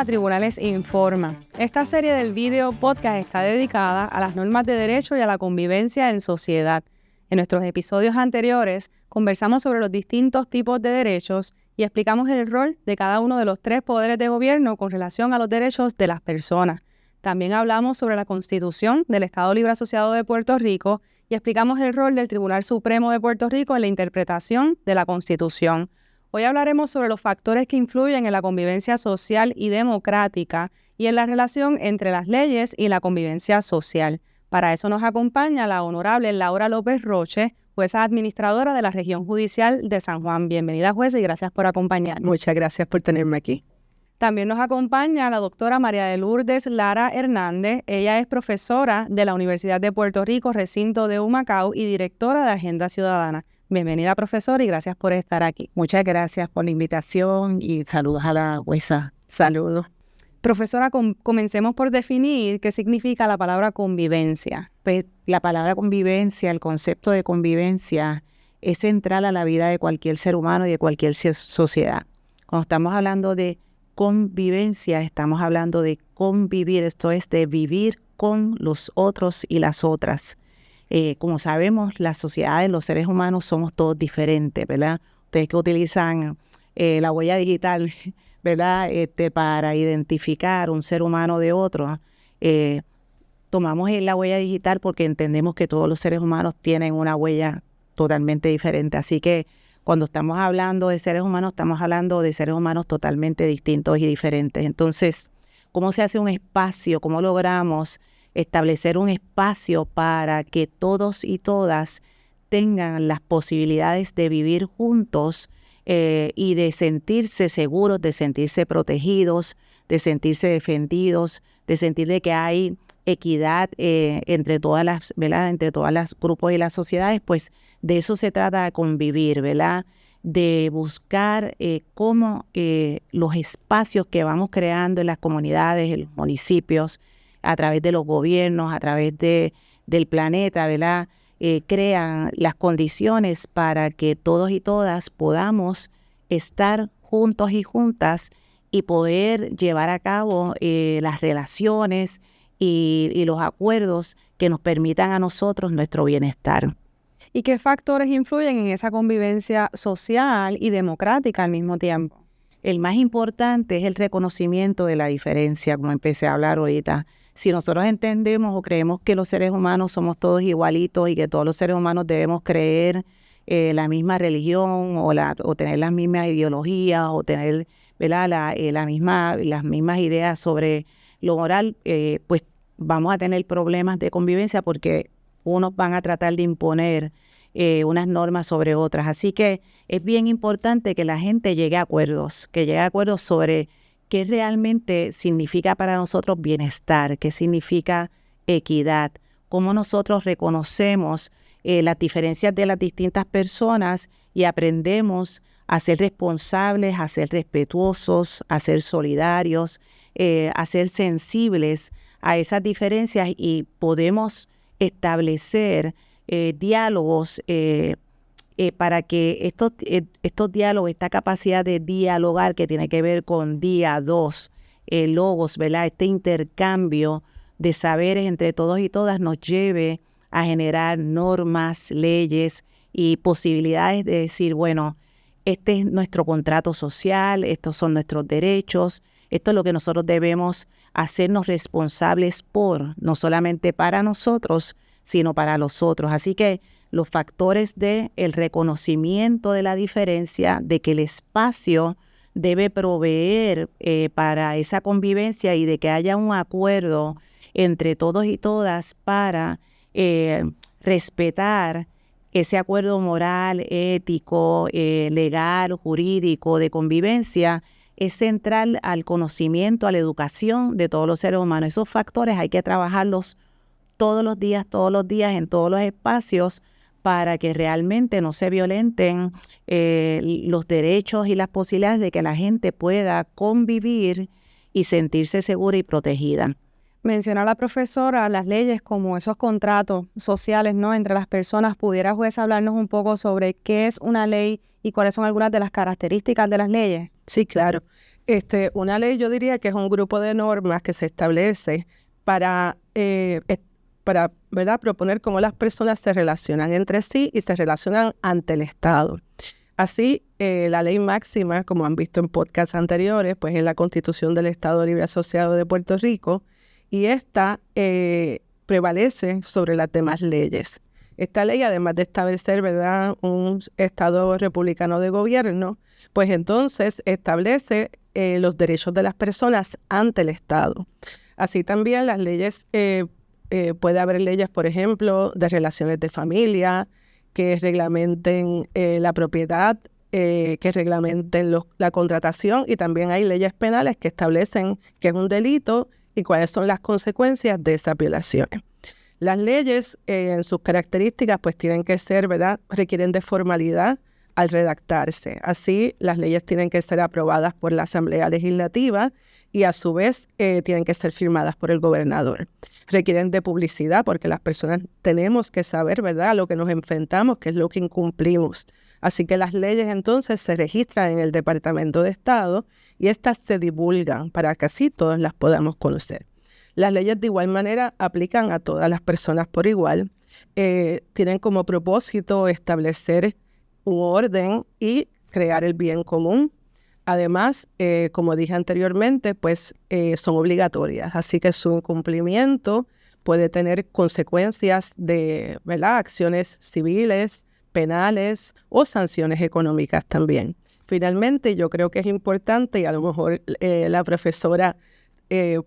a Tribunales Informa. Esta serie del video podcast está dedicada a las normas de derecho y a la convivencia en sociedad. En nuestros episodios anteriores conversamos sobre los distintos tipos de derechos y explicamos el rol de cada uno de los 3 poderes de gobierno con relación a los derechos de las personas. También hablamos sobre la Constitución del Estado Libre Asociado de Puerto Rico y explicamos el rol del Tribunal Supremo de Puerto Rico en la interpretación de la Constitución. Hoy hablaremos sobre los factores que influyen en la convivencia social y democrática y en la relación entre las leyes y la convivencia social. Para eso nos acompaña la honorable Laura López Roche, jueza administradora de la Región Judicial de San Juan. Bienvenida, jueza, y gracias por acompañarnos. Muchas gracias por tenerme aquí. También nos acompaña la doctora María de Lourdes Lara Hernández. Ella es profesora de la Universidad de Puerto Rico, recinto de Humacao, y directora de Agenda Ciudadana. Bienvenida, profesora, y gracias por estar aquí. Muchas gracias por la invitación y saludos a la jueza. Saludos. Profesora, comencemos por definir qué significa la palabra convivencia. Pues la palabra convivencia, el concepto de convivencia es central a la vida de cualquier ser humano y de cualquier sociedad. Cuando estamos hablando de convivencia, estamos hablando de convivir, esto es de vivir con los otros y las otras. Como sabemos, las sociedades, los seres humanos somos todos diferentes, ¿verdad? Ustedes que utilizan la huella digital, ¿verdad? Para identificar un ser humano de otro, tomamos la huella digital porque entendemos que todos los seres humanos tienen una huella totalmente diferente. Así que cuando estamos hablando de seres humanos, estamos hablando de seres humanos totalmente distintos y diferentes. Entonces, ¿cómo se hace un espacio? ¿Cómo logramos establecer un espacio para que todos y todas tengan las posibilidades de vivir juntos y de sentirse seguros, de sentirse protegidos, de sentirse defendidos, de sentir de que hay equidad entre todas las, ¿verdad? Entre todas las grupos y las sociedades? Pues de eso se trata de convivir, ¿verdad? De buscar cómo los espacios que vamos creando en las comunidades, en los municipios, a través de los gobiernos, a través del planeta, ¿verdad? Crean las condiciones para que todos y todas podamos estar juntos y juntas y poder llevar a cabo las relaciones y los acuerdos que nos permitan a nosotros nuestro bienestar. ¿Y qué factores influyen en esa convivencia social y democrática al mismo tiempo? El más importante es el reconocimiento de la diferencia, como empecé a hablar ahorita. Si nosotros entendemos o creemos que los seres humanos somos todos igualitos y que todos los seres humanos debemos creer la misma religión o tener las mismas ideologías o tener, ¿verdad? las mismas ideas sobre lo moral, pues vamos a tener problemas de convivencia porque unos van a tratar de imponer unas normas sobre otras. Así que es bien importante que la gente llegue a acuerdos, sobre qué realmente significa para nosotros bienestar, qué significa equidad, cómo nosotros reconocemos las diferencias de las distintas personas y aprendemos a ser responsables, a ser respetuosos, a ser solidarios, a ser sensibles a esas diferencias y podemos establecer diálogos para que estos diálogos, esta capacidad de dialogar que tiene que ver con diados, logos, ¿verdad? Este intercambio de saberes entre todos y todas nos lleve a generar normas, leyes y posibilidades de decir, bueno, este es nuestro contrato social, estos son nuestros derechos, esto es lo que nosotros debemos hacernos responsables por, no solamente para nosotros, sino para los otros. Así que los factores del reconocimiento de la diferencia, de que el espacio debe proveer para esa convivencia y de que haya un acuerdo entre todos y todas para respetar ese acuerdo moral, ético, legal, jurídico, de convivencia, es central al conocimiento, a la educación de todos los seres humanos. Esos factores hay que trabajarlos todos los días, en todos los espacios, para que realmente no se violenten los derechos y las posibilidades de que la gente pueda convivir y sentirse segura y protegida. Menciona la profesora las leyes como esos contratos sociales, ¿no?, entre las personas. ¿Pudiera, juez, hablarnos un poco sobre qué es una ley y cuáles son algunas de las características de las leyes? Sí, claro. Una ley yo diría que es un grupo de normas que se establece para ¿verdad?, proponer cómo las personas se relacionan entre sí y se relacionan ante el Estado. Así, la ley máxima, como han visto en podcasts anteriores, pues es la Constitución del Estado Libre Asociado de Puerto Rico, y esta prevalece sobre las demás leyes. Esta ley, además de establecer, ¿verdad?, un Estado republicano de gobierno, pues entonces establece los derechos de las personas ante el Estado. Así también las leyes, puede haber leyes, por ejemplo, de relaciones de familia, que reglamenten la propiedad, que reglamenten la contratación, y también hay leyes penales que establecen qué es un delito y cuáles son las consecuencias de esas violaciones. Las leyes, en sus características, pues tienen que ser, ¿verdad?, requieren de formalidad al redactarse. Así, las leyes tienen que ser aprobadas por la Asamblea Legislativa y a su vez tienen que ser firmadas por el gobernador. Requieren de publicidad porque las personas tenemos que saber, ¿verdad?, a lo que nos enfrentamos, qué es lo que incumplimos. Así que las leyes entonces se registran en el Departamento de Estado y estas se divulgan para que así todos las podamos conocer. Las leyes de igual manera aplican a todas las personas por igual. Tienen como propósito establecer un orden y crear el bien común. Además, como dije anteriormente, pues son obligatorias, así que su incumplimiento puede tener consecuencias de, ¿verdad?, acciones civiles, penales o sanciones económicas también. Finalmente, yo creo que es importante, y a lo mejor la profesora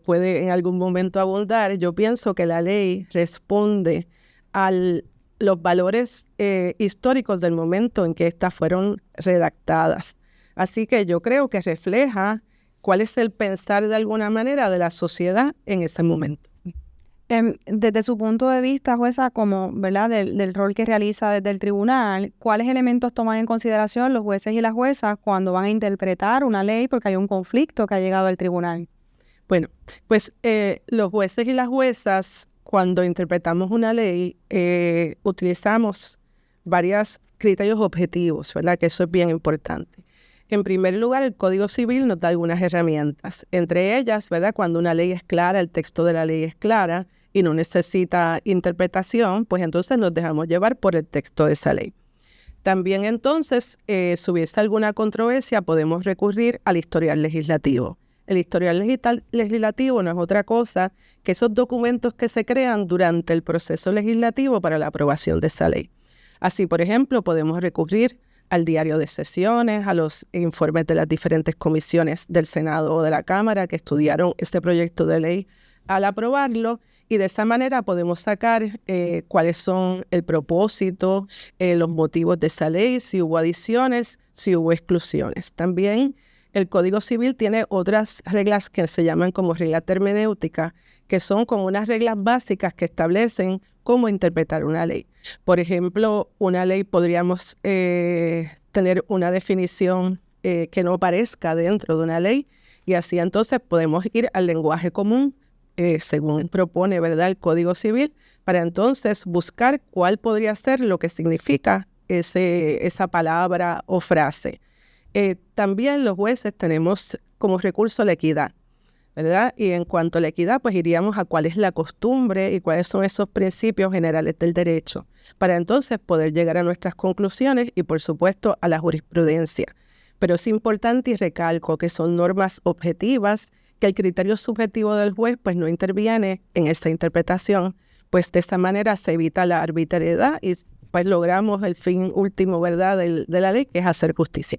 puede en algún momento abundar, yo pienso que la ley responde a los valores históricos del momento en que estas fueron redactadas. Así que yo creo que refleja cuál es el pensar de alguna manera de la sociedad en ese momento. Desde su punto de vista, jueza, como, ¿verdad?, del rol que realiza desde el tribunal, ¿cuáles elementos toman en consideración los jueces y las juezas cuando van a interpretar una ley porque hay un conflicto que ha llegado al tribunal? Bueno, pues los jueces y las juezas, cuando interpretamos una ley, utilizamos varios criterios objetivos, ¿verdad?, que eso es bien importante. En primer lugar, el Código Civil nos da algunas herramientas. Entre ellas, ¿verdad?, cuando una ley es clara, el texto de la ley es clara y no necesita interpretación, pues entonces nos dejamos llevar por el texto de esa ley. También entonces, si hubiese alguna controversia, podemos recurrir al historial legislativo. El historial legislativo no es otra cosa que esos documentos que se crean durante el proceso legislativo para la aprobación de esa ley. Así, por ejemplo, podemos recurrir al diario de sesiones, a los informes de las diferentes comisiones del Senado o de la Cámara que estudiaron este proyecto de ley al aprobarlo, y de esa manera podemos sacar cuáles son el propósito, los motivos de esa ley, si hubo adiciones, si hubo exclusiones. También el Código Civil tiene otras reglas que se llaman como reglas termenéuticas, que son como unas reglas básicas que establecen cómo interpretar una ley. Por ejemplo, una ley podríamos tener una definición que no aparezca dentro de una ley, y así entonces podemos ir al lenguaje común, según propone, ¿verdad?, el Código Civil, para entonces buscar cuál podría ser lo que significa esa palabra o frase. También los jueces tenemos como recurso la equidad, ¿verdad? Y en cuanto a la equidad, pues iríamos a cuál es la costumbre y cuáles son esos principios generales del derecho, para entonces poder llegar a nuestras conclusiones y, por supuesto, a la jurisprudencia. Pero es importante y recalco que son normas objetivas, que el criterio subjetivo del juez pues no interviene en esa interpretación, pues de esa manera se evita la arbitrariedad y pues logramos el fin último, ¿verdad?, de la ley, que es hacer justicia.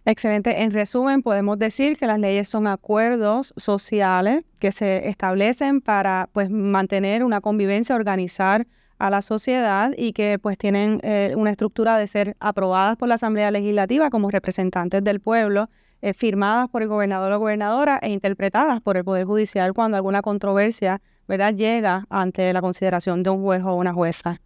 Excelente. En resumen, podemos decir que las leyes son acuerdos sociales que se establecen para, pues, mantener una convivencia, organizar a la sociedad, y que pues tienen una estructura de ser aprobadas por la Asamblea Legislativa como representantes del pueblo, firmadas por el gobernador o gobernadora e interpretadas por el Poder Judicial cuando alguna controversia, ¿verdad?, llega ante la consideración de un juez o una jueza.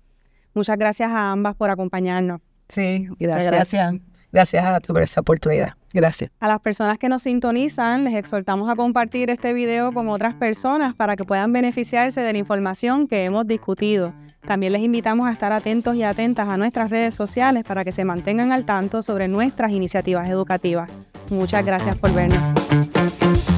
Muchas gracias a ambas por acompañarnos. Sí, gracias. Gracias a ti por esa oportunidad. Gracias. A las personas que nos sintonizan, les exhortamos a compartir este video con otras personas para que puedan beneficiarse de la información que hemos discutido. También les invitamos a estar atentos y atentas a nuestras redes sociales para que se mantengan al tanto sobre nuestras iniciativas educativas. Muchas gracias por vernos.